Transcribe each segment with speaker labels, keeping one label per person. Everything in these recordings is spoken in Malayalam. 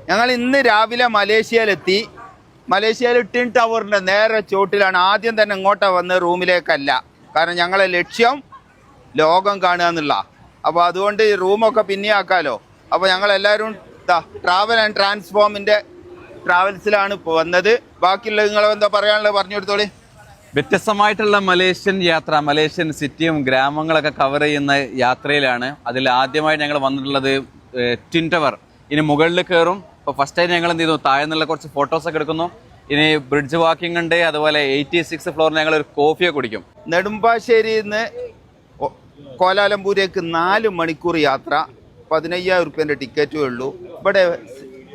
Speaker 1: ഞങ്ങൾ ഇന്ന് രാവിലെ മലേഷ്യയിലെത്തി. മലേഷ്യയിൽ ടിൻ ടവറിൻ്റെ നേരെ ചോട്ടിലാണ്. ആദ്യം തന്നെ ഇങ്ങോട്ടാണ് വന്ന് റൂമിലേക്കല്ല. കാരണം ഞങ്ങളെ ലക്ഷ്യം ലോകം കാണുക എന്നുള്ള. അപ്പോൾ അതുകൊണ്ട് റൂമൊക്കെ പിന്നെ ആക്കാമല്ലോ. അപ്പോൾ ഞങ്ങളെല്ലാവരും ട്രാവൽ ആൻഡ് ട്രാൻസ്ഫോമിൻ്റെ ട്രാവൽസിലാണ് ഇപ്പോൾ വന്നത്. ബാക്കിയുള്ള നിങ്ങൾ എന്താ പറയാനുള്ളത് പറഞ്ഞു കൊടുത്തോളി.
Speaker 2: വ്യത്യസ്തമായിട്ടുള്ള മലേഷ്യൻ യാത്ര, മലേഷ്യൻ സിറ്റിയും ഗ്രാമങ്ങളൊക്കെ കവർ ചെയ്യുന്ന യാത്രയിലാണ്. അതിൽ ആദ്യമായി ഞങ്ങൾ വന്നിട്ടുള്ളത് ടിൻ ടവർ. ഇനി മുകളിൽ കയറും. അപ്പോൾ ഫസ്റ്റ് ആയിട്ട് ഞങ്ങൾ എന്ത് ചെയ്തു, താഴെ നിന്നുള്ള കുറച്ച് ഫോട്ടോസൊക്കെ എടുക്കുന്നു. ഇനി ബ്രിഡ്ജ് വാക്കിംഗ് ഉണ്ട്. അതുപോലെ 86 ഫ്ലോറിൽ ഞങ്ങൾ ഒരു കോഫിയൊക്കെ കുടിക്കും.
Speaker 1: നെടുമ്പാശ്ശേരിയിൽ നിന്ന് കോലാലംപൂരേക്ക് 4 മണിക്കൂർ യാത്ര. 15,000 റുപ്യേൻ്റെ ടിക്കറ്റേ ഉള്ളൂ. ഇവിടെ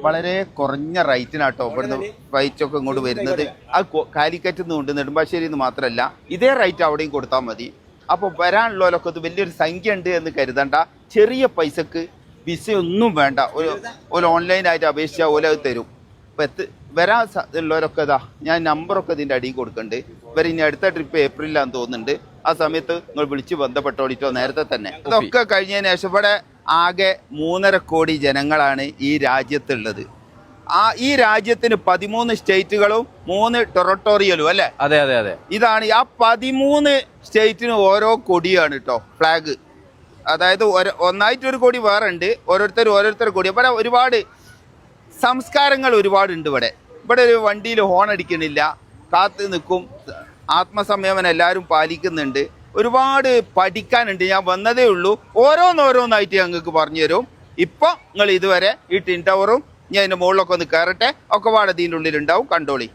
Speaker 1: വളരെ കുറഞ്ഞ റേറ്റിനാട്ടോ ഇവിടുന്ന് ഫ്ലൈറ്റൊക്കെ ഇങ്ങോട്ട് വരുന്നത്. അത് കാലിക്കറ്റിൽ നിന്നുണ്ട്, നെടുമ്പാശ്ശേരിയിൽ നിന്ന് മാത്രമല്ല. ഇതേ റേറ്റ് അവിടെയും കൊടുത്താൽ മതി. അപ്പോൾ വരാനുള്ളവരൊക്കെ ഇത് വലിയൊരു സംഖ്യ ഉണ്ട് എന്ന് കരുതണ്ട. ചെറിയ പൈസക്ക് വിസയൊന്നും വേണ്ട. ഒരു ഓൺലൈനായിട്ട് അപേക്ഷിച്ചാൽ പോലെ അത് തരും. അപ്പോൾ വരാൻ ഉള്ളവരൊക്കെ ഞാൻ നമ്പറൊക്കെ ഇതിൻ്റെ അടിയിൽ കൊടുക്കുന്നുണ്ട്. ഇവർ ഇനി അടുത്ത ട്രിപ്പ് ഏപ്രിലാന്ന് തോന്നുന്നുണ്ട്. ആ സമയത്ത് നിങ്ങൾ വിളിച്ച് ബന്ധപ്പെട്ടോളിട്ടോ നേരത്തെ തന്നെ. ഇതൊക്കെ കഴിഞ്ഞതിന് ശേഷം ഇവിടെ ആകെ 3.5 കോടി ജനങ്ങളാണ് ഈ രാജ്യത്തുള്ളത്. ഈ രാജ്യത്തിന് 13 സ്റ്റേറ്റുകളും 3 ടെറിട്ടോറിയലും അല്ലേ?
Speaker 2: അതെ അതെ അതെ.
Speaker 1: ഇതാണ് ആ 13 സ്റ്റേറ്റിനും ഓരോ കൊടിയാണ് കേട്ടോ, ഫ്ലാഗ്. അതായത് ഒന്നായിട്ടൊരു കൊടി വേറെ ഉണ്ട്, ഓരോരുത്തർ കൊടി. ഇവിടെ ഒരുപാട് സംസ്കാരങ്ങൾ ഒരുപാടുണ്ട്. ഇവിടെ ഒരു വണ്ടിയിൽ ഹോൺ അടിക്കണില്ല, കാത്ത് നിൽക്കും, ആത്മസംയമനം എല്ലാവരും പാലിക്കുന്നുണ്ട്. ഒരുപാട് പഠിക്കാനുണ്ട്. ഞാൻ വന്നതേ ഉള്ളൂ. ഓരോന്നായിട്ട് ഞങ്ങൾക്ക് പറഞ്ഞു തരും. ഇപ്പം നിങ്ങൾ ഇതുവരെ ഈ ടിൻ ടവറും ഞാൻ അതിൻ്റെ മുകളിലൊക്കെ ഒന്ന് കയറട്ടെ, ഒക്കെ പാടെ ഇതിൻ്റെ ഉള്ളിലുണ്ടാവും, കണ്ടോളി.